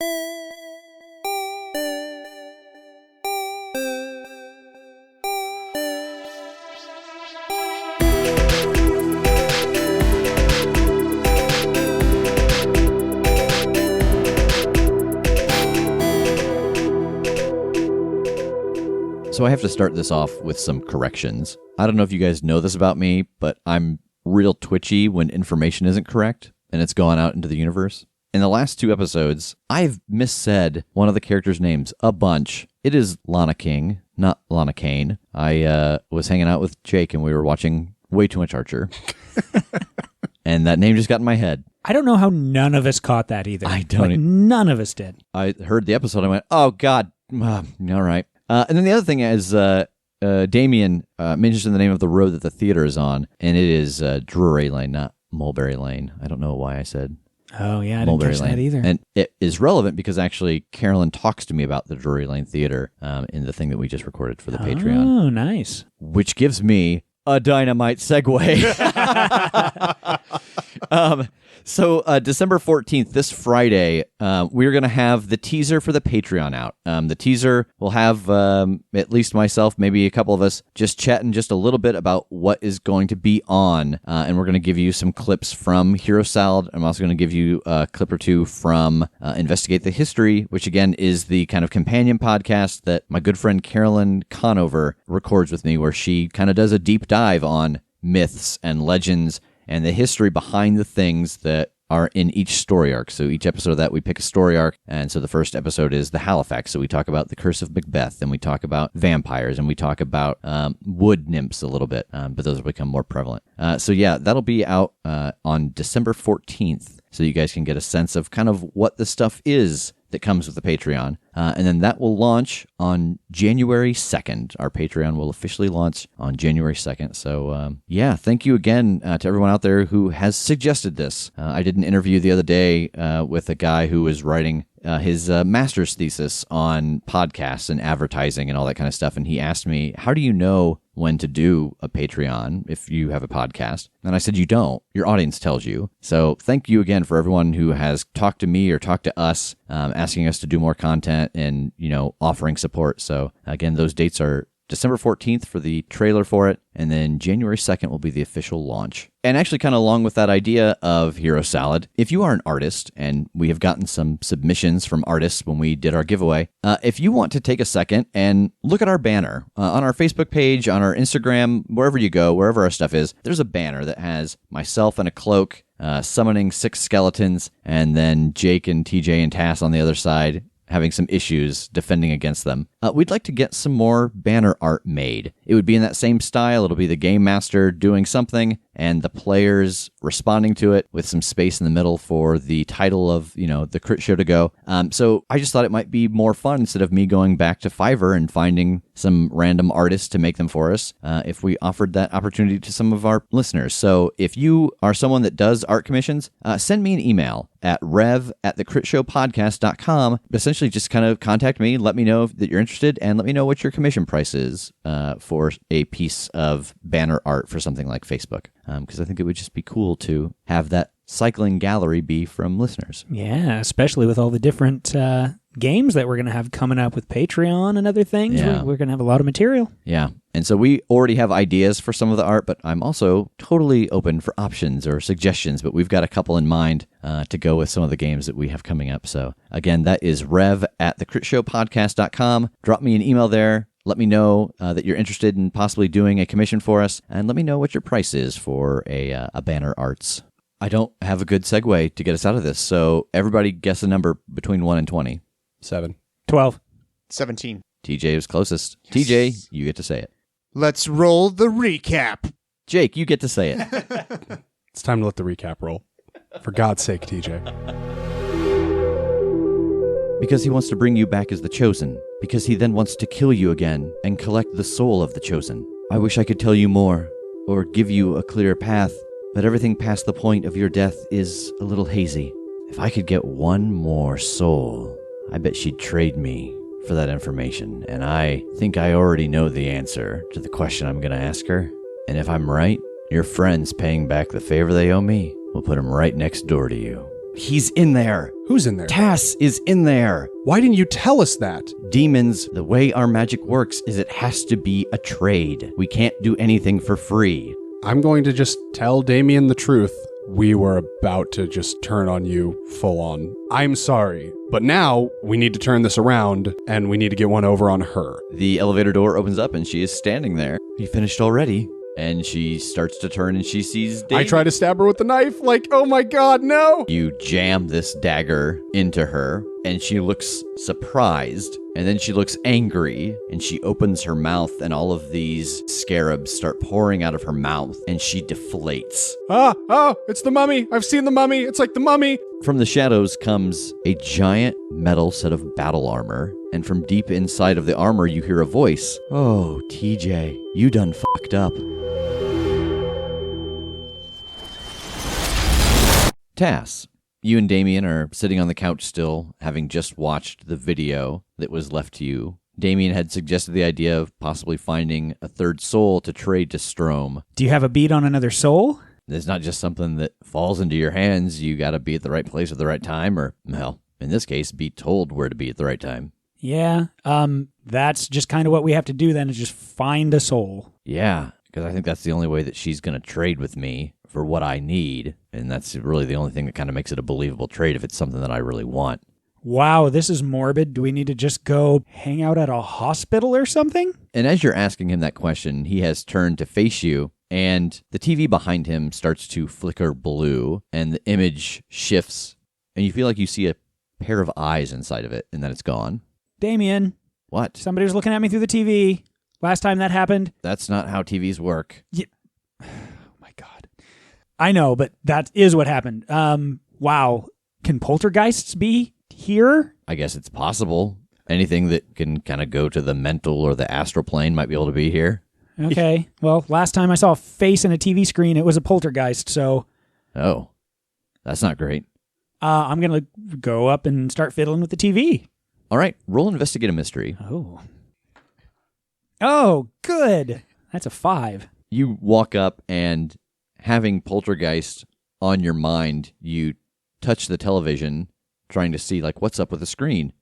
So I have to start this off with some corrections. I don't know if you guys know this about me, but I'm real twitchy when information isn't correct and it's gone out into the universe. In the last 2 episodes, I've missaid one of the characters' names a bunch. It is Lana King, not Lana Kane. I was hanging out with Jake and we were watching way too much Archer. And that name just got in my head. I don't know how none of us caught that either. I don't. None of us did. I heard the episode and I went, oh, God. All right. And then the other thing is Damien mentioned the name of the road that the theater is on, and it is Drury Lane, not Mulberry Lane. I don't know why I said Oh, yeah, I didn't Mulberry catch Lane. that either. And it is relevant because actually Carolyn talks to me about the Drury Lane Theater in the thing that we just recorded for the Patreon. Oh, nice. Which gives me a dynamite segue. So December 14th, this Friday, we're going to have the teaser for the Patreon out. The teaser will have at least myself, maybe a couple of us, just chatting just a little bit about what is going to be on. And we're going to give you some clips from Hero Salad. I'm also going to give you a clip or 2 from Investigate the History, which again is the kind of companion podcast that my good friend Carolyn Conover records with me, where she kind of does a deep dive on myths and legends and the history behind the things that are in each story arc. So each episode of that, we pick a story arc. And so the first episode is the Halifax. So we talk about the Curse of Macbeth, and we talk about vampires, and we talk about wood nymphs a little bit, but those will become more prevalent. So yeah, that'll be out on December 14th. So you guys can get a sense of kind of what the stuff is that comes with the Patreon. And then that will launch on January 2nd. Our Patreon will officially launch on January 2nd. So, yeah, thank you again to everyone out there who has suggested this. I did an interview the other day with a guy who was writing his master's thesis on podcasts and advertising and all that kind of stuff. And he asked me, how do you know when to do a Patreon if you have a podcast? And I said, you don't. Your audience tells you. So thank you again for everyone who has talked to me or talked to us, asking us to do more content and, you know, offering support. So again, those dates are December 14th for the trailer for it, and then January 2nd will be the official launch. And actually kind of along with that idea of Hero Salad, if you are an artist, and we have gotten some submissions from artists when we did our giveaway, if you want to take a second and look at our banner on our Facebook page, on our Instagram, wherever you go, wherever our stuff is, there's a banner that has myself in a cloak, summoning 6 skeletons, and then Jake and TJ and Tass on the other side, having some issues defending against them. We'd like to get some more banner art made. It would be in that same style. It'll be the game master doing something and the players responding to it with some space in the middle for the title of, you know, the Crit Show to go. So I just thought it might be more fun instead of me going back to Fiverr and finding some random artists to make them for us, if we offered that opportunity to some of our listeners. So if you are someone that does art commissions, send me an email at rev@theCritShowPodcast.com. Essentially just kind of contact me, let me know that you're interested, and let me know what your commission price is for a piece of banner art for something like Facebook. Because I think it would just be cool to have that cycling gallery be from listeners. Yeah, especially with all the different games that we're going to have coming up with Patreon and other things. Yeah. We're going to have a lot of material. Yeah. And so we already have ideas for some of the art, but I'm also totally open for options or suggestions. But we've got a couple in mind to go with some of the games that we have coming up. So again, that is rev@theCritShowPodcast.com. Drop me an email there. Let me know that you're interested in possibly doing a commission for us, and let me know what your price is for a banner arts. I don't have a good segue to get us out of this, so everybody guess a number between 1 and 20. 7. 12. 17. TJ was closest. Yes. TJ, you get to say it. Let's roll the recap. Jake, you get to say it. It's time to let the recap roll. For God's sake, TJ. Because he wants to bring you back as the Chosen. Because he then wants to kill you again and collect the soul of the Chosen. I wish I could tell you more, or give you a clear path, but everything past the point of your death is a little hazy. If I could get one more soul, I bet she'd trade me for that information, and I think I already know the answer to the question I'm going to ask her. And if I'm right, your friends paying back the favor they owe me will put him right next door to you. He's in there. Who's in there? Tass is in there. Why didn't you tell us that? Demons, the way our magic works is it has to be a trade. We can't do anything for free. I'm going to just tell Damien the truth. We were about to just turn on you full on. I'm sorry, but now we need to turn this around and we need to get one over on her. The elevator door opens up and she is standing there. You finished already? And she starts to turn and she sees Damien. I try to stab her with the knife, like, oh my god, no! You jam this dagger into her and she looks surprised and then she looks angry and she opens her mouth and all of these scarabs start pouring out of her mouth and she deflates. Oh, it's the mummy! I've seen the mummy! It's like the mummy! From the shadows comes a giant metal set of battle armor, and from deep inside of the armor you hear a voice. Oh, TJ, you done fucked up. Tass, you and Damien are sitting on the couch still, having just watched the video that was left to you. Damien had suggested the idea of possibly finding a third soul to trade to Strohm. Do you have a beat on another soul? It's not just something that falls into your hands. You got to be at the right place at the right time, or, well, in this case, be told where to be at the right time. Yeah, that's just kind of what we have to do then, is just find a soul. Yeah, because I think that's the only way that she's going to trade with me for what I need, and that's really the only thing that kind of makes it a believable trade if it's something that I really want. Wow, this is morbid. Do we need to just go hang out at a hospital or something? And as you're asking him that question, he has turned to face you, and the TV behind him starts to flicker blue, and the image shifts, and you feel like you see a pair of eyes inside of it, and then it's gone. Damien, What? somebody was looking at me through the TV. Last time that happened. That's not how TVs work. Oh my God. I know, but that is what happened. Wow. Can poltergeists be here? I guess it's possible. Anything that can kind of go to the mental or the astral plane might be able to be here. Okay. Well, last time I saw a face in a TV screen, it was a poltergeist, so Oh, that's not great. I'm going to go up and start fiddling with the TV. All right, roll investigate a mystery. Oh, good. That's a 5. You walk up and having poltergeist on your mind, you touch the television trying to see like what's up with the screen.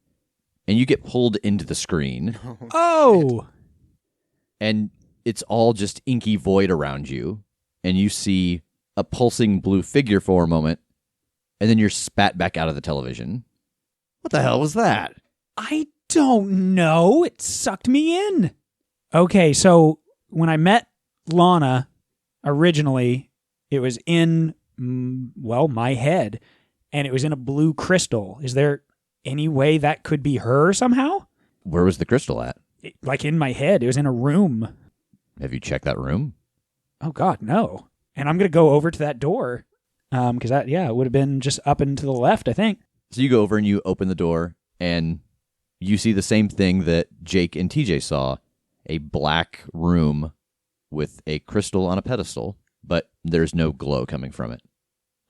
And you get pulled into the screen Oh! and it's all just inky void around you. And you see a pulsing blue figure for a moment and then you're spat back out of the television. What the hell was that? I don't know. It sucked me in. Okay, so when I met Lana originally, it was in, my head, and it was in a blue crystal. Is there any way that could be her somehow? Where was the crystal at? Like in my head. It was in a room. Have you checked that room? Oh, God, no. And I'm going to go over to that door because it would have been just up and to the left, I think. So you go over and you open the door, and you see the same thing that Jake and TJ saw, a black room with a crystal on a pedestal, but there's no glow coming from it.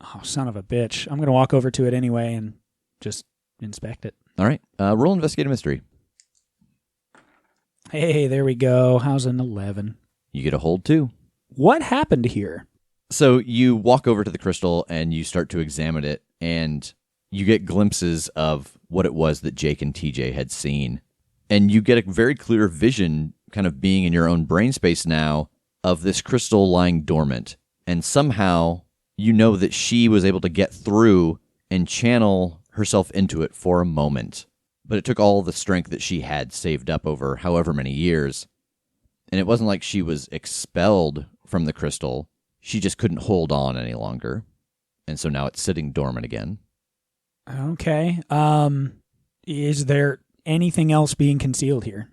Oh, son of a bitch. I'm going to walk over to it anyway and just inspect it. All right, roll investigate a mystery. Hey, there we go. How's an 11? You get a hold too. What happened here? So you walk over to the crystal and you start to examine it, and you get glimpses of what it was that Jake and TJ had seen. And you get a very clear vision, kind of being in your own brain space now, of this crystal lying dormant. And somehow you know that she was able to get through and channel herself into it for a moment. But it took all the strength that she had saved up over however many years. And it wasn't like she was expelled from the crystal. She just couldn't hold on any longer. And so now it's sitting dormant again. Okay. Is there anything else being concealed here?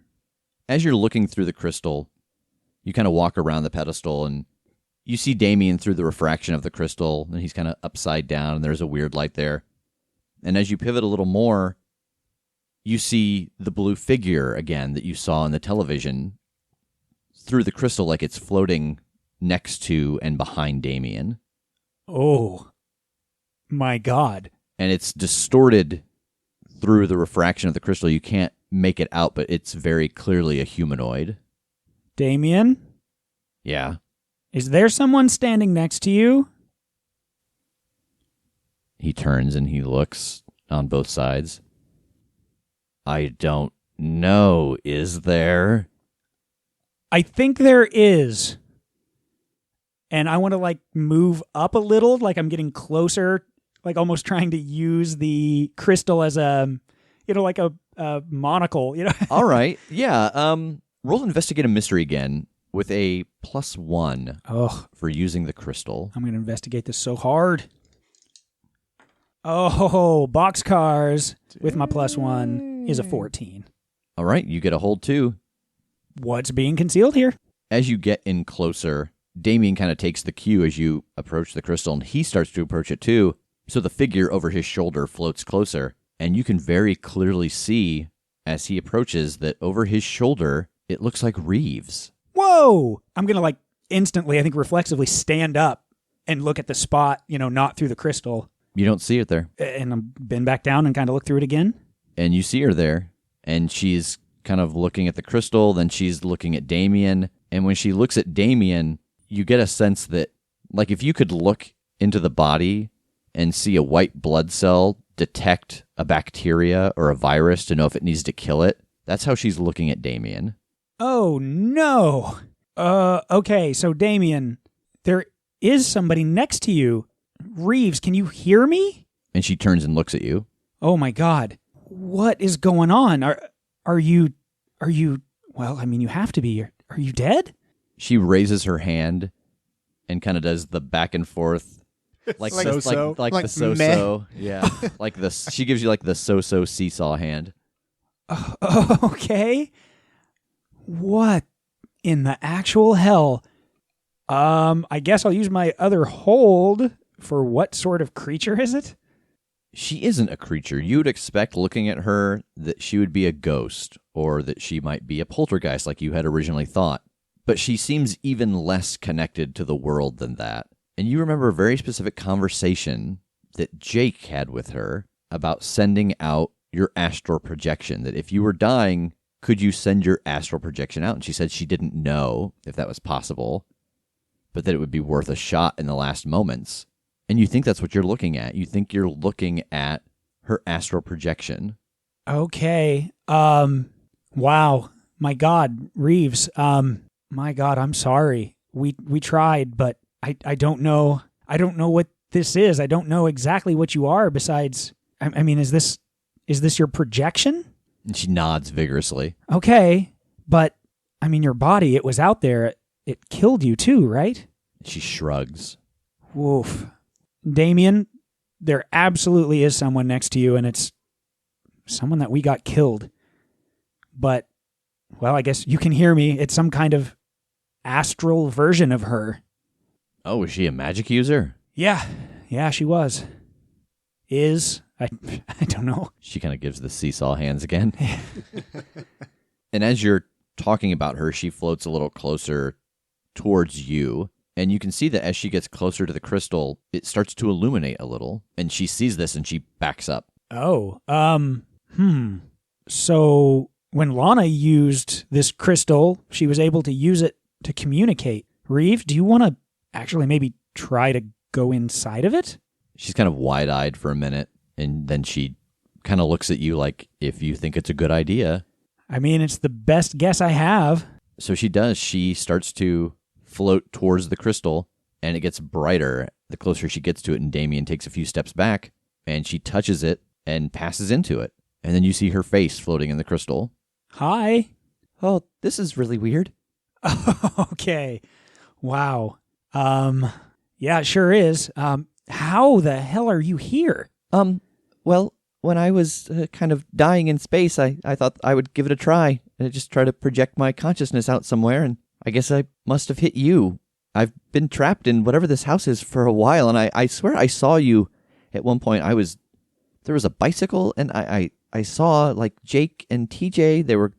As you're looking through the crystal, you kind of walk around the pedestal and you see Damien through the refraction of the crystal, and he's kind of upside down and there's a weird light there. And as you pivot a little more, you see the blue figure again that you saw in the television through the crystal, like it's floating next to and behind Damien. Oh, my God. And it's distorted through the refraction of the crystal. You can't make it out, but it's very clearly a humanoid. Damien? Yeah. Is there someone standing next to you? He turns and he looks on both sides. I don't know, is there? I think there is. And I want to like move up a little, like I'm getting closer, like almost trying to use the crystal as a, like a monocle, All right. Yeah. Roll investigate a mystery again with a +1 for using the crystal. I'm going to investigate this so hard. Oh, boxcars with my +1 is a 14. All right. You get a hold too. What's being concealed here? As you get in closer, Damien kind of takes the cue as you approach the crystal, and he starts to approach it too. So the figure over his shoulder floats closer, and you can very clearly see as he approaches that over his shoulder, it looks like Reeves. Whoa! I'm going to like instantly, I think reflexively stand up and look at the spot, not through the crystal. You don't see it there. And I'm bend back down and kind of look through it again. And you see her there, and she's kind of looking at the crystal, then she's looking at Damien, and when she looks at Damien, you get a sense that, like, if you could look into the body and see a white blood cell detect a bacteria or a virus to know if it needs to kill it, that's how she's looking at Damien. Oh, no. Okay, so Damien, there is somebody next to you. Reeves, can you hear me? And she turns and looks at you. Oh, my God. What is going on? Are you, well, I mean, you have to be. Are you dead? She raises her hand and kind of does the back and forth, like Like so-so? like Like the so-so. Yeah, like this. She gives you like the so-so seesaw hand. Okay. What in the actual hell? I guess I'll use my other hold for what sort of creature is it? She isn't a creature. You would expect, looking at her, that she would be a ghost, or that she might be a poltergeist like you had originally thought. But she seems even less connected to the world than that. And you remember a very specific conversation that Jake had with her about sending out your astral projection, that if you were dying, could you send your astral projection out? And she said she didn't know if that was possible, but that it would be worth a shot in the last moments. And you think that's what you're looking at. You think you're looking at her astral projection. Okay. Wow. My God, Reeves. My God, I'm sorry. We tried, but I don't know. I don't know what this is. I don't know exactly what you are besides, I mean, is this your projection? And she nods vigorously. Okay. But I mean, your body, it was out there. It killed you too, right? She shrugs. Woof. Damien, there absolutely is someone next to you, and it's someone that we got killed. But, well, I guess you can hear me. It's some kind of astral version of her. Oh, is she a magic user? Yeah, she was. I don't know. She kind of gives the seesaw hands again. And as you're talking about her, she floats a little closer towards you. And you can see that as she gets closer to the crystal, it starts to illuminate a little. And she sees this and she backs up. Oh, So when Lana used this crystal, she was able to use it to communicate. Reeve, do you want to actually maybe try to go inside of it? She's kind of wide-eyed for a minute. And then she kind of looks at you like, if you think it's a good idea. I mean, it's the best guess I have. So she does. She starts to float towards the crystal, and it gets brighter the closer she gets to it, and Damien takes a few steps back, and she touches it and passes into it. And then you see her face floating in the crystal. Hi. Oh, this is really weird. Okay. Wow. Yeah, it sure is. How the hell are you here? Well, when I was kind of dying in space, I thought I would give it a try and just try to project my consciousness out somewhere, and I guess I must have hit you. I've been trapped in whatever this house is for a while, and I swear I saw you at one point. There was a bicycle, and I saw like Jake and TJ. They were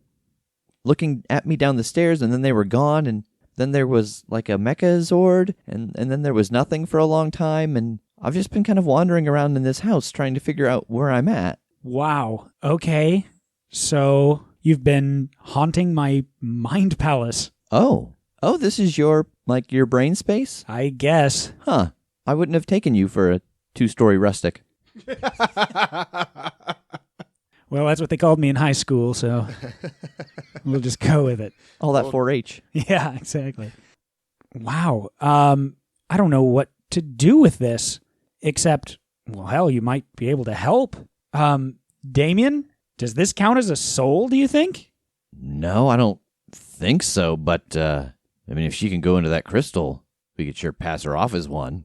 looking at me down the stairs, and then they were gone, and then there was like a mecha Zord, and then there was nothing for a long time, and I've just been kind of wandering around in this house trying to figure out where I'm at. Wow. Okay. So you've been haunting my mind palace. Oh, this is your brain space? I guess. Huh. I wouldn't have taken you for a 2-story rustic. Well, that's what they called me in high school, so we'll just go with it. All that 4-H. Yeah, exactly. Wow. I don't know what to do with this, except, well, hell, you might be able to help. Damien, does this count as a soul, do you think? No, I don't think so, but, I mean, if she can go into that crystal, we could sure pass her off as one.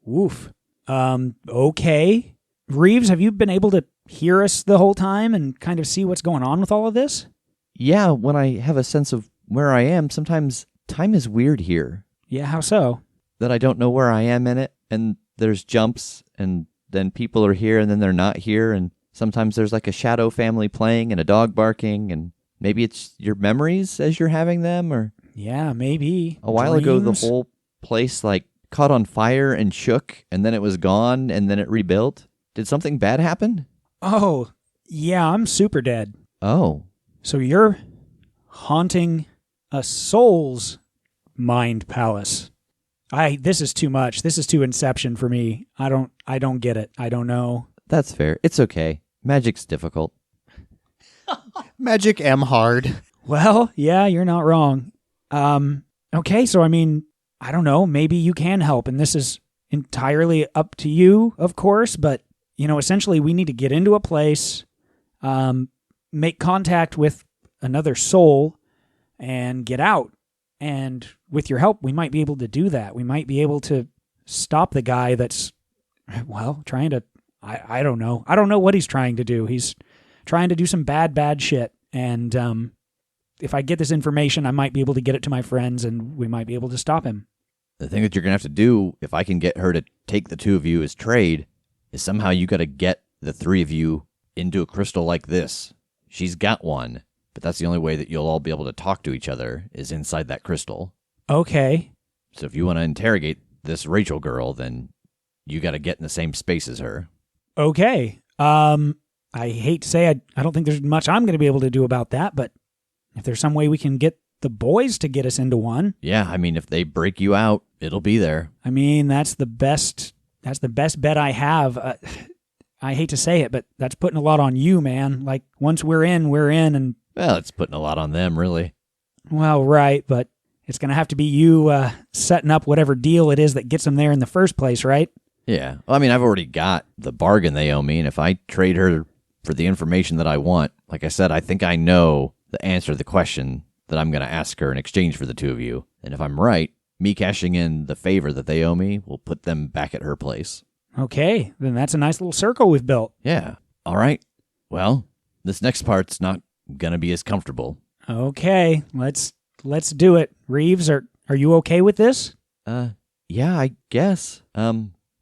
Oof. Okay. Reeves, have you been able to hear us the whole time and kind of see what's going on with all of this? Yeah, when I have a sense of where I am, sometimes time is weird here. Yeah, how so? That I don't know where I am in it, and there's jumps, and then people are here, and then they're not here, and sometimes there's like a shadow family playing and a dog barking, and maybe it's your memories as you're having them, or... Yeah, maybe. A while ago, the Dreams? whole place, like, caught on fire and shook, and then it was gone, and then it rebuilt. Did something bad happen? Oh, yeah, I'm super dead. Oh. So you're haunting a soul's mind palace. This is too much. This is too Inception for me. I don't get it. I don't know. That's fair. It's okay. Magic's difficult. Magic M hard. Well, yeah, you're not wrong. Okay, so I mean, I don't know, maybe you can help, and this is entirely up to you, of course, but, you know, essentially we need to get into a place, make contact with another soul, and get out. And with your help, we might be able to do that. We might be able to stop the guy that's, well, trying to, I don't know. I don't know what he's trying to do. He's trying to do some bad shit, and, if I get this information, I might be able to get it to my friends, and we might be able to stop him. The thing that you're going to have to do, if I can get her to take the two of you as trade, is somehow you got to get the three of you into a crystal like this. She's got one, but that's the only way that you'll all be able to talk to each other is inside that crystal. Okay. So if you want to interrogate this Rachel girl, then you got to get in the same space as her. Okay. I hate to say I don't think there's much I'm going to be able to do about that, but if there's some way we can get the boys to get us into one. Yeah, I mean, if they break you out, it'll be there. I mean, that's the best bet I have. I hate to say it, but that's putting a lot on you, man. Like, once we're in, and... Well, it's putting a lot on them, really. Well, right, but it's going to have to be you setting up whatever deal it is that gets them there in the first place, right? Yeah. Well, I mean, I've already got the bargain they owe me, and if I trade her for the information that I want, like I said, I think I know the answer to the question that I'm going to ask her in exchange for the two of you. And if I'm right, me cashing in the favor that they owe me will put them back at her place. Okay, then that's a nice little circle we've built. Yeah. All right. Well, this next part's not going to be as comfortable. Okay, let's do it. Reeves, are you okay with this? Yeah, I guess. I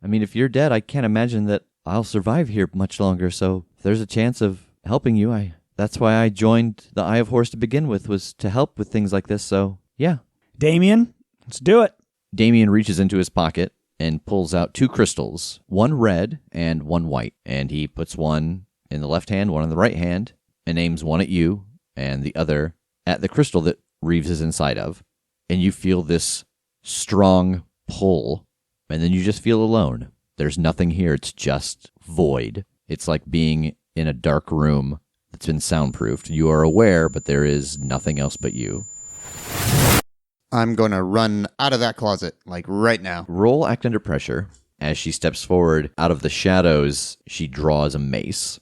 mean, if you're dead, I can't imagine that I'll survive here much longer. So if there's a chance of helping you, that's why I joined the Eye of Horus to begin with, was to help with things like this. So, yeah. Damien, let's do it. Damien reaches into his pocket and pulls out two crystals, one red and one white. And he puts one in the left hand, one in the right hand, and aims one at you and the other at the crystal that Reeves is inside of. And you feel this strong pull, and then you just feel alone. There's nothing here. It's just void. It's like being in a dark room that's been soundproofed. You are aware, but there is nothing else but you. I'm going to run out of that closet, like right now. Roll Act Under Pressure. As she steps forward out of the shadows, she draws a mace.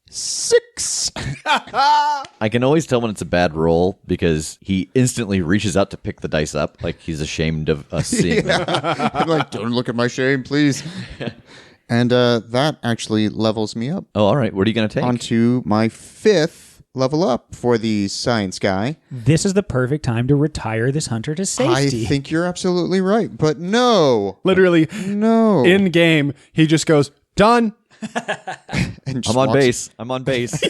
6. I can always tell when it's a bad roll because he instantly reaches out to pick the dice up, like he's ashamed of us seeing them. I'm like, don't look at my shame, please. And that actually levels me up. Oh, all right. What are you going to take? Onto my 5th level up for the science guy. This is the perfect time to retire this hunter to safety. I think you're absolutely right, but no. Literally, No. in game, he just goes, done. And I'm on base. I'm on base.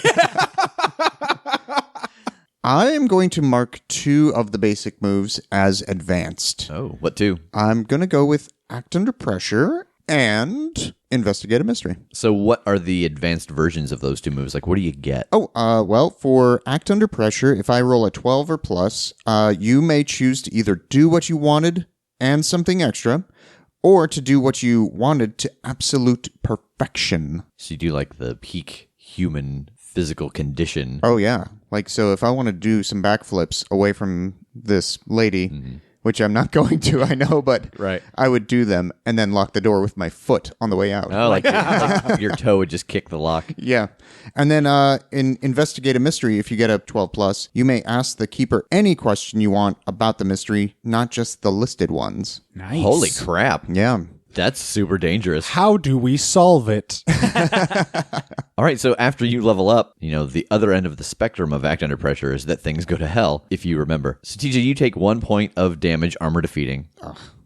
I am going to mark 2 of the basic moves as advanced. Oh, what two? I'm going to go with Act Under Pressure and Investigate a Mystery. So what are the advanced versions of those two moves? Like, what do you get? Well, for Act Under Pressure, if I roll a 12 or plus, you may choose to either do what you wanted and something extra, or to do what you wanted to absolute perfection. So you do like the peak human physical condition. Oh, yeah. Like, so if I want to do some backflips away from this lady, which I'm not going to, I know, but Right. I would do them and then lock the door with my foot on the way out. Oh, like your toe would just kick the lock. Yeah. And then in Investigate a Mystery, if you get a 12 plus, you may ask the keeper any question you want about the mystery, not just the listed ones. Nice. Holy crap. Yeah. That's super dangerous. How do we solve it? All right, so after you level up, the other end of the spectrum of Act Under Pressure is that things go to hell, if you remember. So TJ, you take 1 point of damage, armor defeating.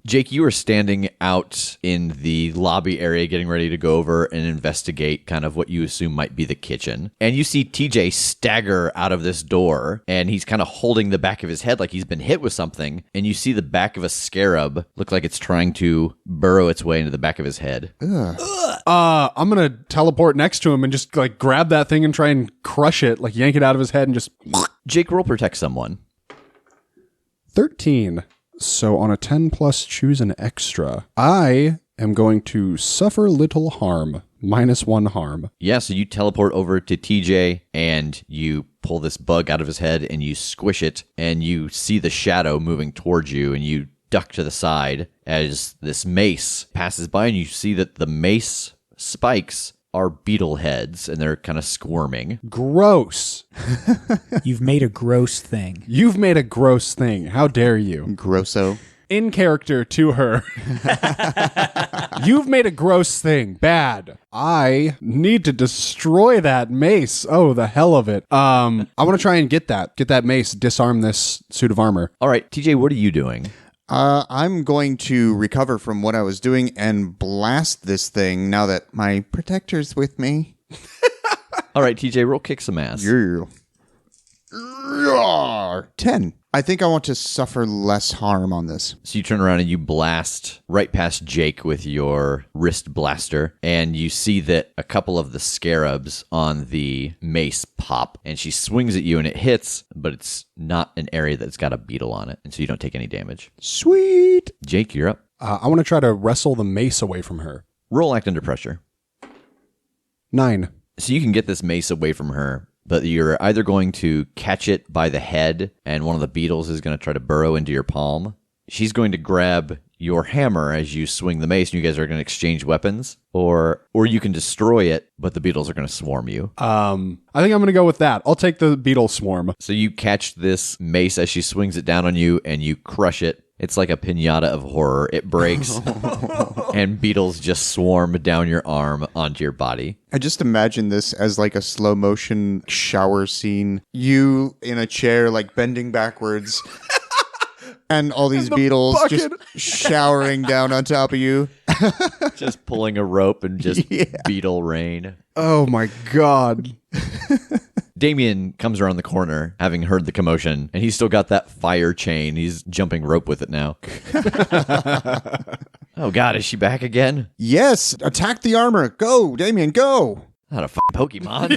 Jake, you are standing out in the lobby area getting ready to go over and investigate kind of what you assume might be the kitchen. And you see TJ stagger out of this door, and he's kind of holding the back of his head like he's been hit with something. And you see the back of a scarab look like it's trying to burrow its way into the back of his head. I'm going to teleport next to him and just like grab that thing and try and crush it, like yank it out of his head and just... Jake, roll protect someone. 13. So on a 10 plus, choose an extra. I am going to suffer little harm, -1 harm. Yeah, so you teleport over to TJ and you pull this bug out of his head and you squish it and you see the shadow moving towards you and you duck to the side as this mace passes by and you see that the mace spikes are beetle heads and they're kind of squirming. Gross. You've made a gross thing. You've made a gross thing. How dare you? Grosso. In character to her. You've made a gross thing. Bad. I need to destroy that mace. Oh, the hell of it. I want to try and get that mace, disarm this suit of armor. All right, TJ, what are you doing? I'm going to recover from what I was doing and blast this thing now that my protector's with me. All right, TJ, roll kick some ass. Yeah. 10. I think I want to suffer less harm on this. So you turn around and you blast right past Jake with your wrist blaster, and you see that a couple of the scarabs on the mace pop, and she swings at you and it hits, but it's not an area that's got a beetle on it, and so you don't take any damage. Sweet. Jake, you're up. I want to try to wrestle the mace away from her. Roll Act Under Pressure. 9. So you can get this mace away from her, but you're either going to catch it by the head and one of the beetles is going to try to burrow into your palm. She's going to grab your hammer as you swing the mace and you guys are going to exchange weapons, or you can destroy it, but the beetles are going to swarm you. I think I'm going to go with that. I'll take the beetle swarm. So you catch this mace as she swings it down on you and you crush it. It's like a piñata of horror. It breaks and beetles just swarm down your arm onto your body. I just imagine this as like a slow motion shower scene. You in a chair, like bending backwards, and all these beetles just showering down on top of you. Just pulling a rope and just beetle rain. Oh my God. Damien comes around the corner, having heard the commotion, and he's still got that fire chain. He's jumping rope with it now. Oh, God, is she back again? Yes, attack the armor. Go, Damien, go. Not a Pokemon.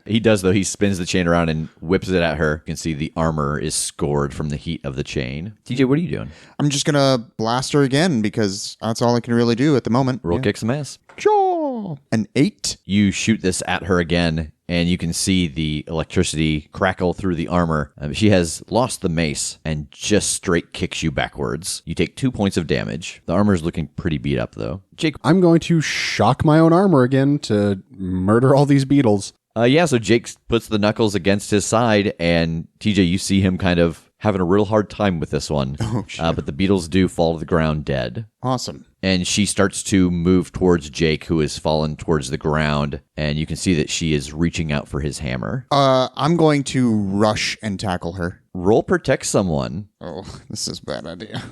He does, though. He spins the chain around and whips it at her. You can see the armor is scored from the heat of the chain. TJ, what are you doing? I'm just going to blast her again because that's all I can really do at the moment. Roll kick some ass. Sure. An 8. You shoot this at her again, and you can see the electricity crackle through the armor. She has lost the mace and just straight kicks you backwards. You take 2 points of damage. The armor is looking pretty beat up, though. Jake? I'm going to shock my own armor again to murder all these beetles. So Jake puts the knuckles against his side, and TJ, you see him kind of having a real hard time with this one. Oh, shit. But the beetles do fall to the ground dead. Awesome. And she starts to move towards Jake, who has fallen towards the ground, and you can see that she is reaching out for his hammer. I'm going to rush and tackle her. Roll protect someone. Oh, this is a bad idea.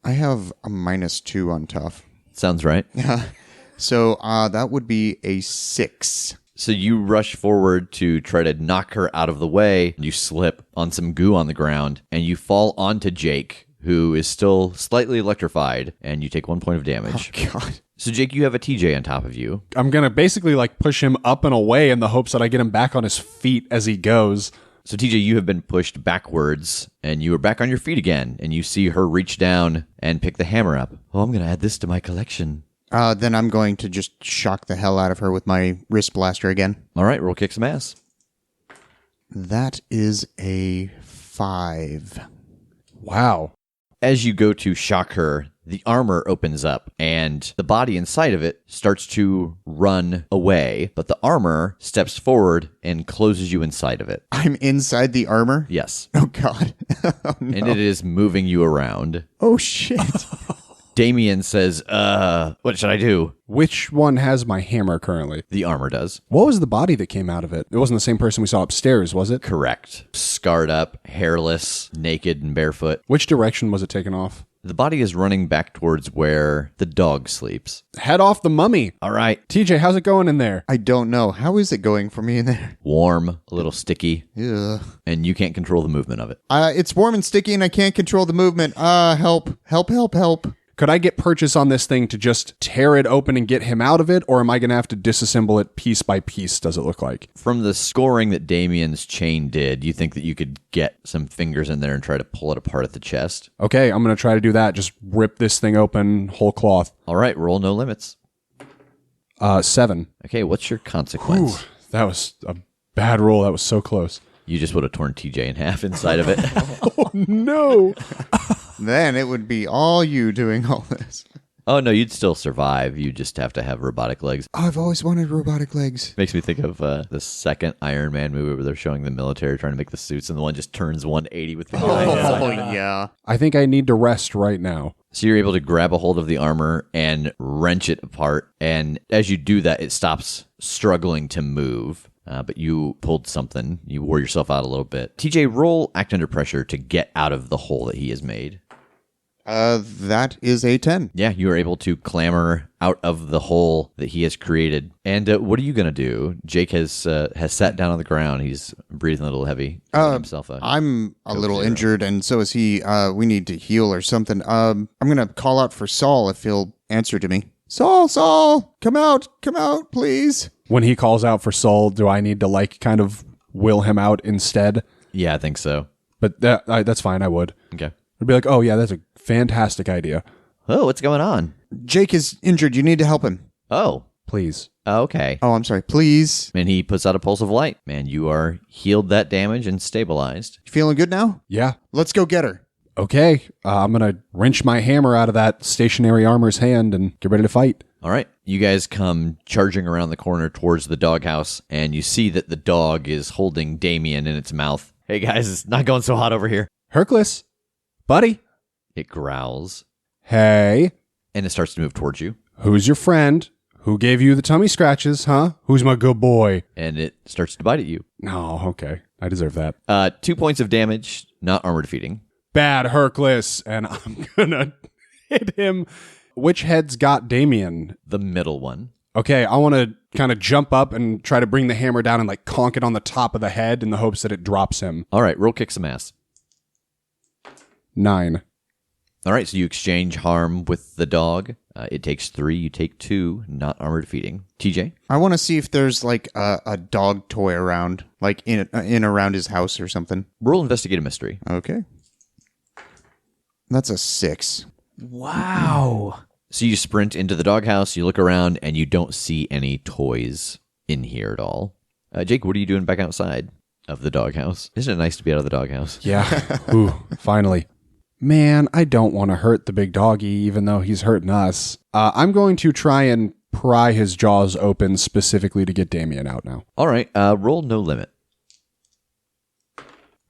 I have a -2 on tough. Sounds right. So that would be a 6. So you rush forward to try to knock her out of the way. You slip on some goo on the ground, and you fall onto Jake, who is still slightly electrified, and you take 1 point of damage. Oh, God. So, Jake, you have a TJ on top of you. I'm going to basically like push him up and away in the hopes that I get him back on his feet as he goes. So TJ, you have been pushed backwards, and you are back on your feet again, and you see her reach down and pick the hammer up. Oh, I'm going to add this to my collection. Then I'm going to just shock the hell out of her with my wrist blaster again. All right, roll kick some ass. That is a 5. Wow. As you go to shock her, the armor opens up, and the body inside of it starts to run away, but the armor steps forward and closes you inside of it. I'm inside the armor? Yes. Oh, God. Oh, no. And it is moving you around. Oh, shit. Damien says, what should I do? Which one has my hammer currently? The armor does. What was the body that came out of it? It wasn't the same person we saw upstairs, was it? Correct. Scarred up, hairless, naked, and barefoot. Which direction was it taken off? The body is running back towards where the dog sleeps. Head off the mummy. All right. TJ, how's it going in there? I don't know. How is it going for me in there? Warm, a little sticky, Ugh. and you can't control the movement of it. It's warm and sticky, and I can't control the movement. Help. Help, help, help. Could I get purchase on this thing to just tear it open and get him out of it, or am I going to have to disassemble it piece by piece, does it look like? From the scoring that Damien's chain did, you think that you could get some fingers in there and try to pull it apart at the chest? Okay, I'm going to try to do that. Just rip this thing open whole cloth. All right, roll no limits. 7. Okay, what's your consequence? Whew, that was a bad roll. That was so close. You just would have torn TJ in half inside of it. Oh, no. Then it would be all you doing all this. Oh, no, you'd still survive. You just have to have robotic legs. Oh, I've always wanted robotic legs. Makes me think of the second Iron Man movie where they're showing the military trying to make the suits, and the one just turns 180 with the guy. Oh, yeah. I think I need to rest right now. So you're able to grab a hold of the armor and wrench it apart. And as you do that, it stops struggling to move. But you pulled something. You wore yourself out a little bit. TJ, roll act under pressure to get out of the hole that he has made. That is a 10. Yeah, you are able to clamber out of the hole that he has created. And what are you going to do? Jake has sat down on the ground. He's breathing a little heavy. Himself I'm a little injured, and so is he. We need to heal or something. I'm going to call out for Saul if he'll answer to me. Saul, come out, please. When he calls out for Soul, do I need to kind of will him out instead? Yeah, I think so. But that's fine. I would. Okay. I'd be like, oh yeah, that's a fantastic idea. Oh, what's going on? Jake is injured. You need to help him. Oh, Please. okay. Oh, I'm sorry. Please. And he puts out a pulse of light. Man, you are healed that damage and stabilized. You feeling good now? Yeah. Let's go get her. Okay. I'm gonna wrench my hammer out of that stationary armor's hand and get ready to fight. All right. You guys come charging around the corner towards the doghouse, and you see that the dog is holding Damien in its mouth. Hey, guys, it's not going so hot over here. Hercules, buddy. It growls, Hey, and it starts to move towards you, who's your friend? Who gave you the tummy scratches, huh? Who's my good boy? and it starts to bite at you. No, okay. I deserve that. 2 points of damage, not armor defeating. Bad Hercules, and I'm gonna hit him. Which head's got Damien? The middle one. Okay, I want to kind of jump up and try to bring the hammer down and conk it on the top of the head in the hopes that it drops him. All right, roll kick some ass. 9. All right, so you exchange harm with the dog. It takes 3, you take 2, not armor defeating. TJ? I want to see if there's a dog toy around, in around his house or something. Roll investigate a mystery. Okay. That's a 6. Wow. So you sprint into the doghouse, you look around, and you don't see any toys in here at all. Jake, what are you doing back outside of the doghouse? Isn't it nice to be out of the doghouse? Yeah. Ooh, finally. Man, I don't want to hurt the big doggy, even though he's hurting us. I'm going to try and pry his jaws open specifically to get Damien out now. All right, roll no limit.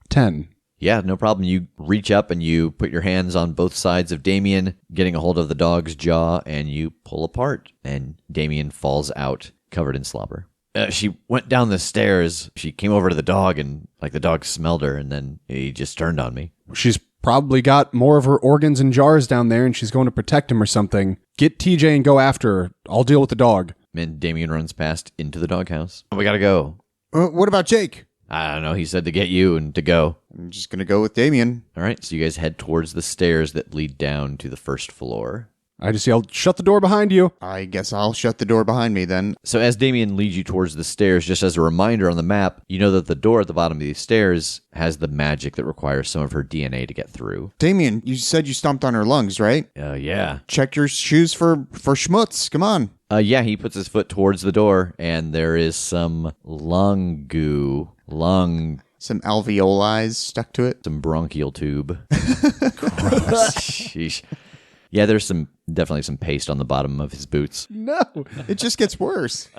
10. Yeah, no problem. You reach up and you put your hands on both sides of Damien, getting a hold of the dog's jaw, and you pull apart, and Damien falls out, covered in slobber. She went down the stairs. She came over to the dog, and the dog smelled her, and then he just turned on me. She's probably got more of her organs in jars down there, and she's going to protect him or something. Get TJ and go after her. I'll deal with the dog. And Damien runs past into the doghouse. We gotta go. What about Jake? I don't know. He said to get you and to go. I'm just going to go with Damien. All right, so you guys head towards the stairs that lead down to the first floor. I just yelled, shut the door behind you. I guess I'll shut the door behind me then. So as Damien leads you towards the stairs, just as a reminder on the map, you know that the door at the bottom of these stairs has the magic that requires some of her DNA to get through. Damien, you said you stomped on her lungs, right? Yeah. Check your shoes for schmutz. Come on. Yeah, he puts his foot towards the door, and there is some lung goo, Some alveoli stuck to it. some bronchial tube. Gross. Sheesh. Yeah, there's definitely some paste on the bottom of his boots. No, it just gets worse.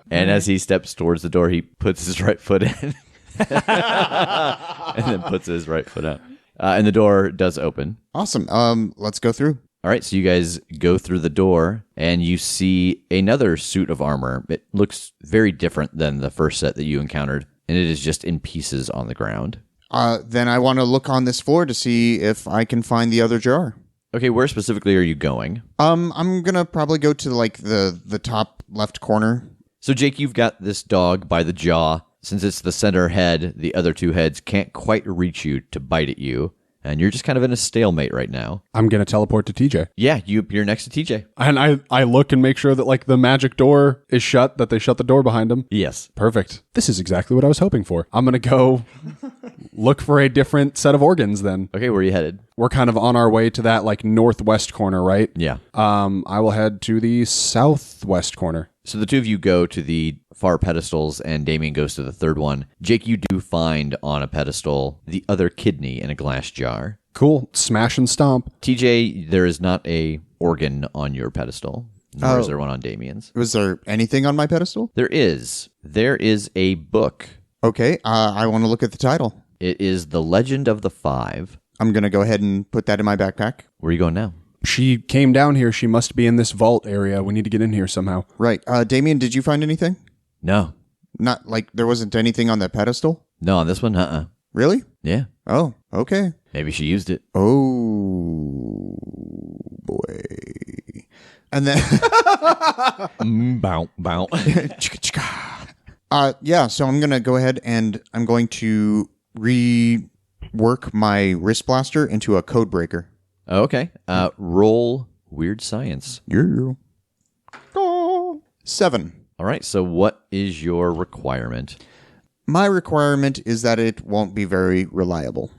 And as he steps towards the door, he puts his right foot in. And then puts his right foot out. And the door does open. Awesome. Let's go through. All right, so you guys go through the door, and you see another suit of armor. It looks very different than the first set that you encountered, and it is just in pieces on the ground. Then I want to look on this floor to see if I can find the other jar. Okay, where specifically are you going? I'm gonna probably go to like the top left corner. So Jake, you've got this dog by the jaw. Since it's the center head, the other two heads can't quite reach you to bite at you, and you're just kind of in a stalemate right now. I'm going to teleport to TJ. Yeah, you appear next to TJ. And I look and make sure that like the magic door is shut, that they shut the door behind him. Yes. Perfect. This is exactly what I was hoping for. I'm going to go look for a different set of organs then. Okay, where are you headed? We're kind of on our way to that like northwest corner, right? Yeah. I will head to the southwest corner. So the two of you go to the far pedestals, and Damien goes to the third one. Jake, you do find on a pedestal the other kidney in a glass jar. Cool. Smash and stomp. TJ, there is not a organ on your pedestal, nor is there one on Damien's. Was there anything on my pedestal? There is a book. Okay, I want to look at the title. It is The Legend of the Five. I'm going to go ahead and put that in my backpack. Where are you going now? She came down here. She must be in this vault area. We need to get in here somehow. Right. Damien, did you find anything? No. Not like there wasn't anything on that pedestal? No, on this one, Really? Yeah. Oh, okay. Maybe she used it. Oh, boy. And then... Bow, bow. Yeah, so I'm going to go ahead and I'm going to rework my wrist blaster into a code breaker. Okay. Roll Weird Science. Yeah. Oh, 7. All right. So what is your requirement? My requirement is that it won't be very reliable.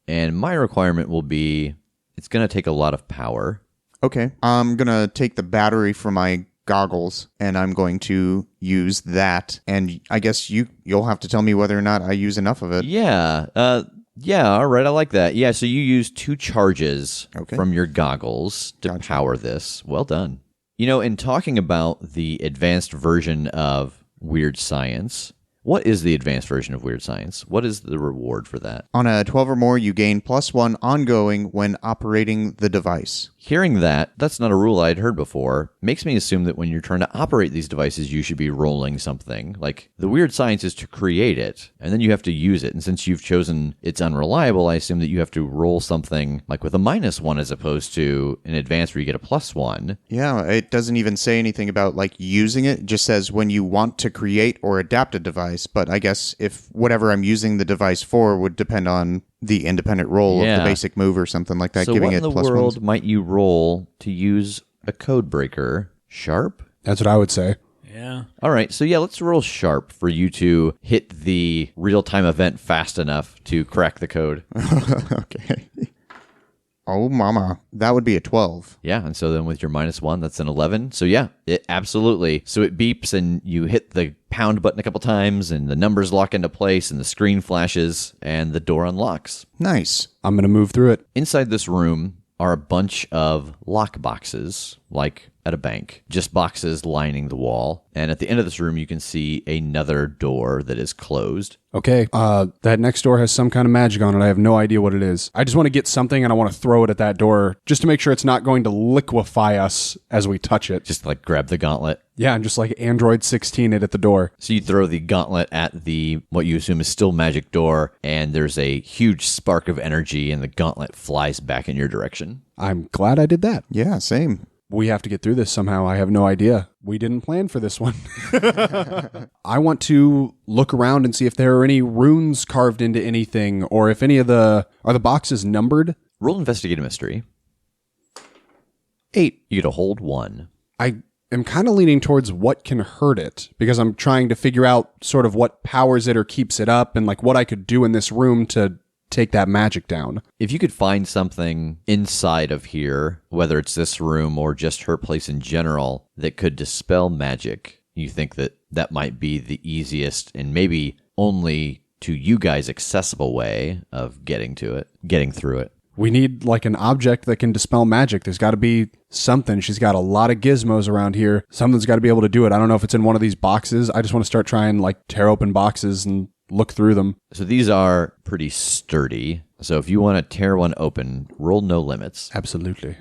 And my requirement will be it's going to take a lot of power. Okay. I'm going to take the battery from my goggles and I'm going to use that. And I guess you'll have to tell me whether or not I use enough of it. Yeah. Yeah. All right. I like that. Yeah. So you use 2 charges from your goggles to power this. Well done. You know, in talking about the advanced version of Weird Science, what is the advanced version of Weird Science? What is the reward for that? On a 12 or more, you gain +1 ongoing when operating the device. Hearing that, that's not a rule I'd heard before, makes me assume that when you're trying to operate these devices, you should be rolling something. Like, the Weird Science is to create it, and then you have to use it. And since you've chosen it's unreliable, I assume that you have to roll something like with a -1 as opposed to an advanced where you get a +1. Yeah, it doesn't even say anything about, like, using it. It just says when you want to create or adapt a device. But I guess if whatever I'm using the device for would depend on the independent roll of the basic move or something like that, so giving what it in the +1s. world might you roll to use a code breaker? Sharp? That's what I would say. Yeah. All right, so yeah, let's roll sharp for you to hit the real-time event fast enough to crack the code. Okay. Oh, mama. That would be a 12. Yeah, and so then with your -1, that's an 11. So yeah, it absolutely. So it beeps and you hit the pound button a couple times and the numbers lock into place and the screen flashes and the door unlocks. Nice. I'm going to move through it. Inside this room are a bunch of lock boxes, like at a bank. Just boxes lining the wall. And at the end of this room, you can see another door that is closed. Okay, that next door has some kind of magic on it. I have no idea what it is. I just want to get something and I want to throw it at that door just to make sure it's not going to liquefy us as we touch it. Just like grab the gauntlet. Yeah, and just like Android 16 it at the door. So you throw the gauntlet at the, what you assume is still magic door, and there's a huge spark of energy, and the gauntlet flies back in your direction. I'm glad I did that. Yeah, same. We have to get through this somehow. I have no idea. We didn't plan for this one. I want to look around and see if there are any runes carved into anything, or if any of are the boxes numbered? Roll investigate a mystery. 8. You get a hold 1. I am kind of leaning towards what can hurt it because I'm trying to figure out sort of what powers it or keeps it up and like what I could do in this room to take that magic down. If you could find something inside of here, whether it's this room or just her place in general, that could dispel magic, you think that that might be the easiest and maybe only to you guys accessible way of getting through it. We need like an object that can dispel magic. There's got to be something. She's got a lot of gizmos around here. Something's got to be able to do it. I don't know if it's in one of these boxes. I just want to start trying like tear open boxes and look through them. So these are pretty sturdy. So if you want to tear one open, roll no limits. Absolutely.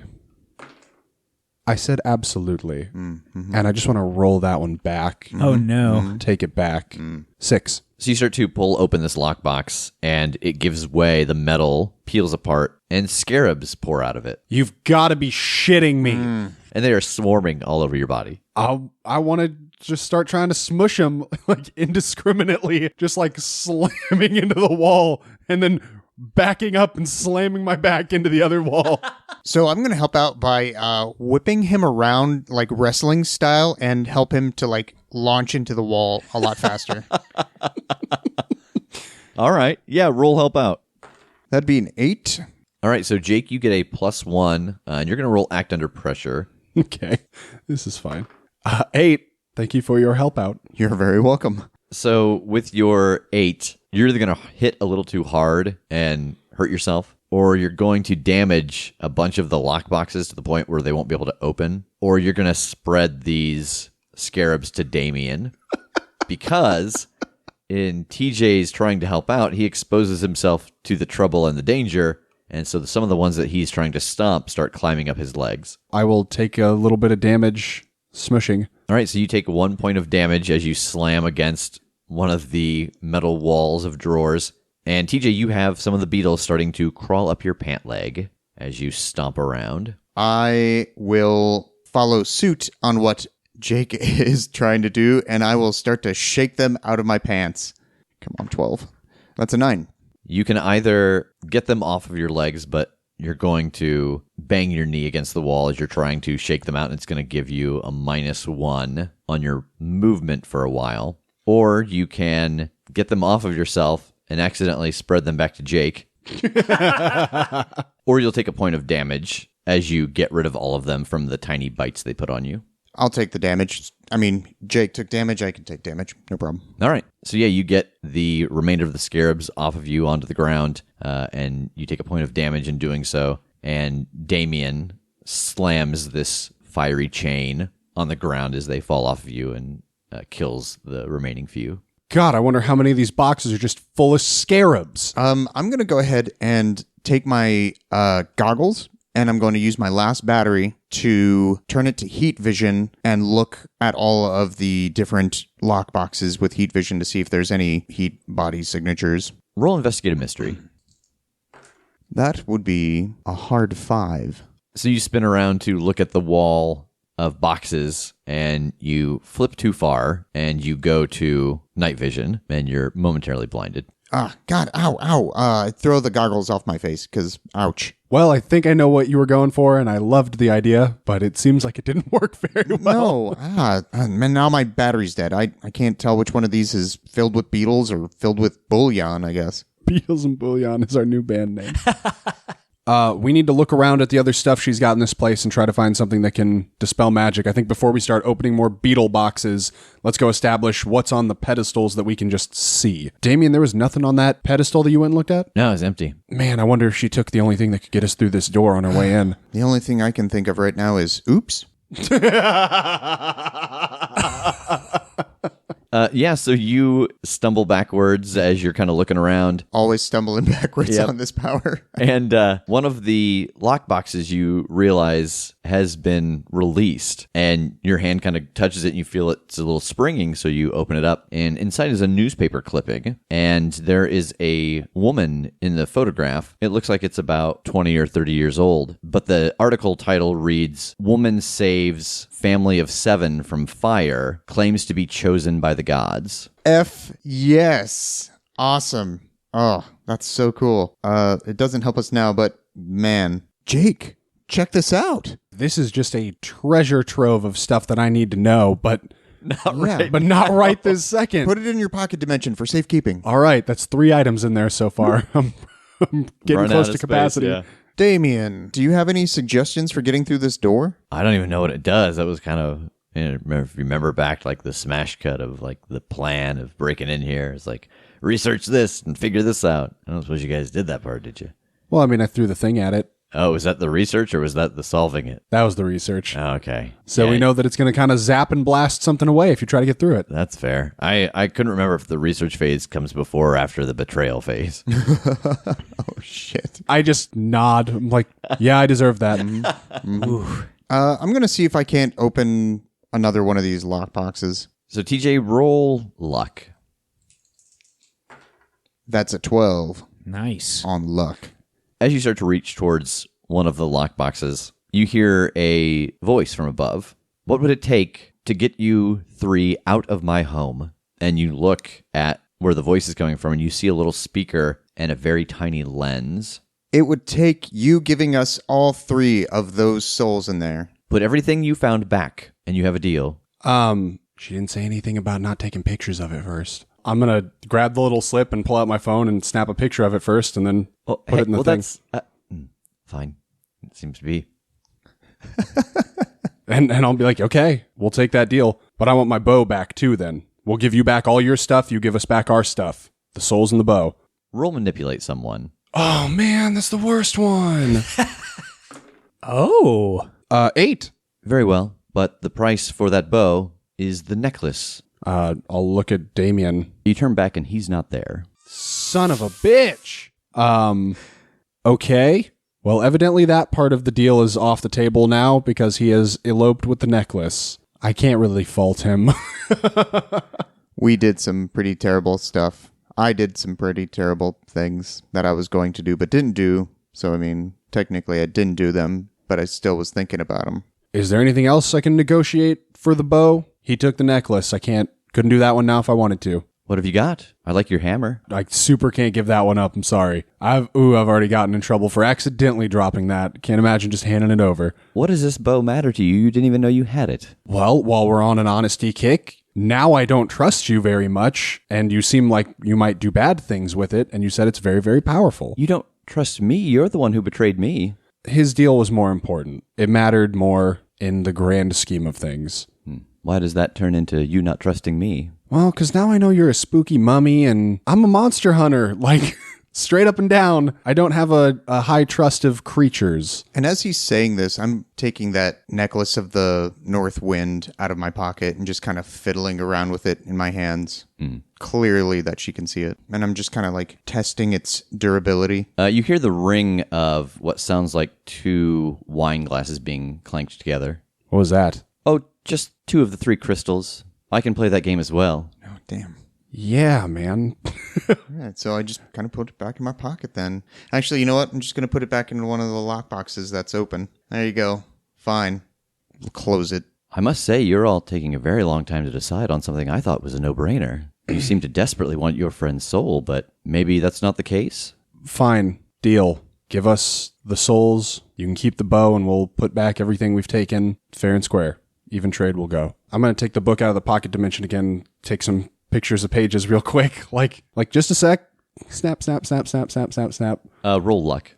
I said absolutely. Mm-hmm. And I just want to roll that one back. Oh, no. Take it back. 6. So you start to pull open this lockbox, and it gives way. The metal peels apart, and scarabs pour out of it. You've got to be shitting me. And they are swarming all over your body. I want to just start trying to smush them like indiscriminately, just like slamming into the wall and then backing up and slamming my back into the other wall. So I'm going to help out by whipping him around like wrestling style and help him to like launch into the wall a lot faster. All right. Yeah, roll help out. That'd be an 8. All right, so Jake, you get a +1, and you're going to roll act under pressure. Okay, this is fine. 8. Thank you for your help out. You're very welcome. So with your 8, you're either going to hit a little too hard and hurt yourself, or you're going to damage a bunch of the lockboxes to the point where they won't be able to open, or you're going to spread these scarabs to Damien because in TJ's trying to help out, he exposes himself to the trouble and the danger, and so some of the ones that he's trying to stomp start climbing up his legs. I will take a little bit of damage smushing. All right, so you take 1 point of damage as you slam against one of the metal walls of drawers. And TJ, you have some of the beetles starting to crawl up your pant leg as you stomp around. I will follow suit on what Jake is trying to do, and I will start to shake them out of my pants. Come on, 12. That's a 9. You can either get them off of your legs, but you're going to bang your knee against the wall as you're trying to shake them out, and it's going to give you a -1 on your movement for a while. Or you can get them off of yourself and accidentally spread them back to Jake. Or you'll take a point of damage as you get rid of all of them from the tiny bites they put on you. I'll take the damage. I mean, Jake took damage. I can take damage. No problem. All right. So yeah, you get the remainder of the scarabs off of you onto the ground, and you take a point of damage in doing so. And Damien slams this fiery chain on the ground as they fall off of you and kills the remaining few. God, I wonder how many of these boxes are just full of scarabs. I'm going to go ahead and take my goggles, and I'm going to use my last battery to turn it to heat vision and look at all of the different lock boxes with heat vision to see if there's any heat body signatures. Roll investigate a mystery. That would be a hard 5. So you spin around to look at the wall of boxes, and you flip too far, and you go to night vision, and you're momentarily blinded. Ah, God, ow. Throw the goggles off my face, because ouch. Well, I think I know what you were going for, and I loved the idea, but it seems like it didn't work very well. No, man, now my battery's dead. I can't tell which one of these is filled with beetles or filled with bullion, I guess. Beetles and Bullion is our new band name. We need to look around at the other stuff she's got in this place and try to find something that can dispel magic. I think before we start opening more beetle boxes, let's go establish what's on the pedestals that we can just see. Damien, there was nothing on that pedestal that you went and looked at? No, it's empty. Man, I wonder if she took the only thing that could get us through this door on our way in. The only thing I can think of right now is, oops. So you stumble backwards as you're kind of looking around. Always stumbling backwards on this power. And one of the lockboxes you realize has been released, and your hand kind of touches it and you feel it's a little springing, so you open it up, and inside is a newspaper clipping, and there is a woman in the photograph. It looks like it's about 20 or 30 years old, but the article title reads, "Woman Saves Family of 7 from Fire, Claims to be Chosen by the Gods." Yes. Awesome. Oh, that's so cool. It doesn't help us now, but man. Jake, check this out. This is just a treasure trove of stuff that I need to know, but Not right. but not right this second. Put it in your pocket dimension for safekeeping. All right, that's 3 items in there so far. I'm getting Run close out to of space, capacity. yeah. Damien, do you have any suggestions for getting through this door? I don't even know what it does. That was kind of, remember back like the smash cut of like the plan of breaking in here. It's like, research this and figure this out. I don't suppose you guys did that part, did you? Well, I mean, I threw the thing at it. Oh, was that the research or was that the solving it? That was the research. Oh, okay. So Yeah, we know that it's going to kind of zap and blast something away if you try to get through it. That's fair. I couldn't remember if the research phase comes before or after the betrayal phase. Oh, shit. I just nod. I'm like, yeah, I deserve that. I'm going to see if I can't open another one of these lockboxes. So TJ, roll luck. That's a 12 Nice. on luck. As you start to reach towards one of the lockboxes, you hear a voice from above. What would it take to get you 3 out of my home? And you look at where the voice is coming from, and you see a little speaker and a very tiny lens. It would take you giving us all 3 of those souls in there. Put everything you found back, and you have a deal. She didn't say anything about not taking pictures of it first. I'm going to grab the little slip and pull out my phone and snap a picture of it first and then put it in the thing. That's fine. It seems to be. And I'll be like, okay, we'll take that deal. But I want my bow back too then. We'll give you back all your stuff. You give us back our stuff. The souls and the bow. Roll manipulate someone. Oh, man, that's the worst one. Oh. 8. Very well, but the price for that bow is the necklace. I'll look at Damien. You turn back and he's not there. Son of a bitch. Okay. Well, evidently that part of the deal is off the table now because he has eloped with the necklace. I can't really fault him. We did some pretty terrible stuff. I did some pretty terrible things that I was going to do but didn't do. So, I mean, technically I didn't do them, but I still was thinking about them. Is there anything else I can negotiate for the bow? He took the necklace. Couldn't do that one now if I wanted to. What have you got? I like your hammer. I super can't give that one up. I'm sorry. I've already gotten in trouble for accidentally dropping that. Can't imagine just handing it over. What does this bow matter to you? You didn't even know you had it. Well, while we're on an honesty kick, now I don't trust you very much, and you seem like you might do bad things with it, and you said it's very, very powerful. You don't trust me. You're the one who betrayed me. His deal was more important. It mattered more in the grand scheme of things. Why does that turn into you not trusting me? Well, because now I know you're a spooky mummy, and I'm a monster hunter. Like, straight up and down. I don't have a high trust of creatures. And as he's saying this, I'm taking that necklace of the North Wind out of my pocket and just kind of fiddling around with it in my hands. Clearly that she can see it. And I'm just kind of like testing its durability. You hear the ring of what sounds like 2 wine glasses being clanked together. What was that? Oh, just 2 of the 3 crystals. I can play that game as well. Oh, damn. Yeah, man. All right, so I just kind of put it back in my pocket then. Actually, you know what? I'm just going to put it back into one of the lock boxes that's open. There you go. Fine. We'll close it. I must say, you're all taking a very long time to decide on something I thought was a no-brainer. You seem to desperately want your friend's soul, but maybe that's not the case? Fine. Deal. Give us the souls. You can keep the bow, and we'll put back everything we've taken fair and square. Even trade will go. I'm going to take the book out of the pocket dimension again, take some pictures of pages real quick. Like just a sec. Snap, snap, snap, snap, snap, snap, snap. Roll luck.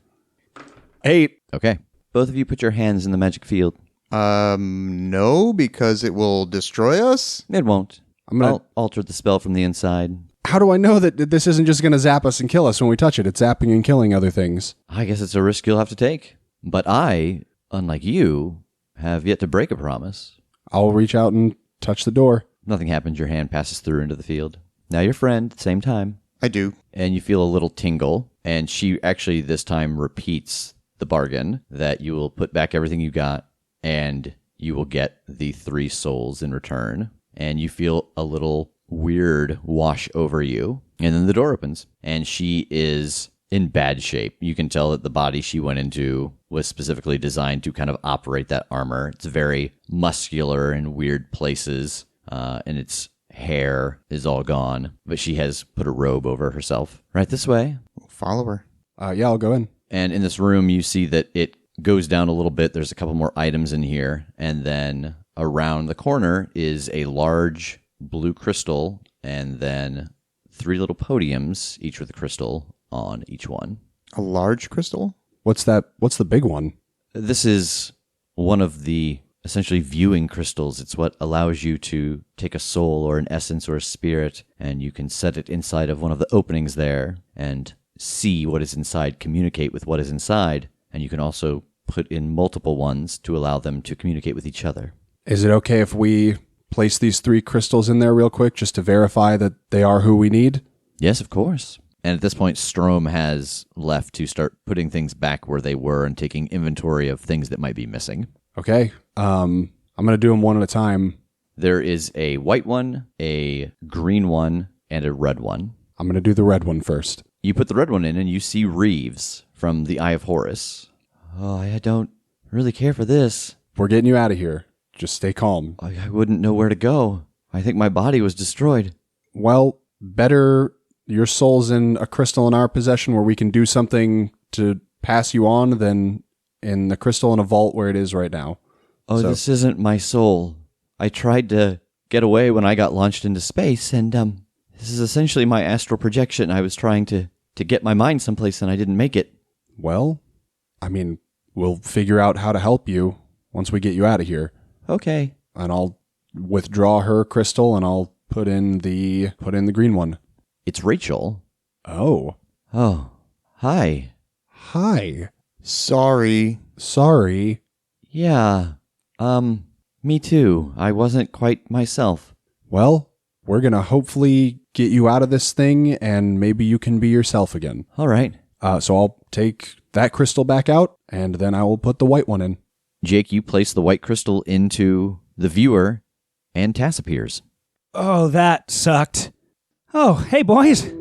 8. Okay. Both of you put your hands in the magic field. No, because it will destroy us. It won't. I'm gonna- I'll alter the spell from the inside. How do I know that this isn't just going to zap us and kill us when we touch it? It's zapping and killing other things. I guess it's a risk you'll have to take. But I, unlike you, have yet to break a promise. I'll reach out and touch the door. Nothing happens. Your hand passes through into the field. Now your friend, same time. I do. And you feel a little tingle. And she actually this time repeats the bargain that you will put back everything you got and you will get the 3 souls in return. And you feel a little weird wash over you. And then the door opens and she is in bad shape. You can tell that the body she went into was specifically designed to kind of operate that armor. It's very muscular in weird places, and its hair is all gone, but she has put a robe over herself. Right this way. Follow her. Yeah, I'll go in. And in this room, you see that it goes down a little bit. There's a couple more items in here. And then around the corner is a large blue crystal and then 3 little podiums, each with a crystal on each one. A large crystal? What's that? What's the big one? This is one of the essentially viewing crystals. It's what allows you to take a soul or an essence or a spirit, and you can set it inside of one of the openings there and see what is inside, communicate with what is inside, and you can also put in multiple ones to allow them to communicate with each other. Is it okay if we place these 3 crystals in there real quick just to verify that they are who we need? Yes, of course. And at this point, Strohm has left to start putting things back where they were and taking inventory of things that might be missing. Okay. I'm going to do them one at a time. There is a white one, a green one, and a red one. I'm going to do the red one first. You put the red one in and you see Reeves from the Eye of Horus. Oh, I don't really care for this. We're getting you out of here. Just stay calm. I wouldn't know where to go. I think my body was destroyed. Well, better your soul's in a crystal in our possession where we can do something to pass you on than in the crystal in a vault where it is right now. Oh, So- this isn't my soul. I tried to get away when I got launched into space, and this is essentially my astral projection. I was trying to get my mind someplace, and I didn't make it. Well, I mean, we'll figure out how to help you once we get you out of here. Okay. And I'll withdraw her crystal and I'll put in the green one. It's Rachel. Oh. Oh, hi. Hi. Sorry. Sorry. Yeah, me too. I wasn't quite myself. Well, we're going to hopefully get you out of this thing and maybe you can be yourself again. All right. So I'll take that crystal back out and then I will put the white one in. Jake, you place the white crystal into the viewer, and Tass appears. Oh, that sucked. Oh, hey, boys.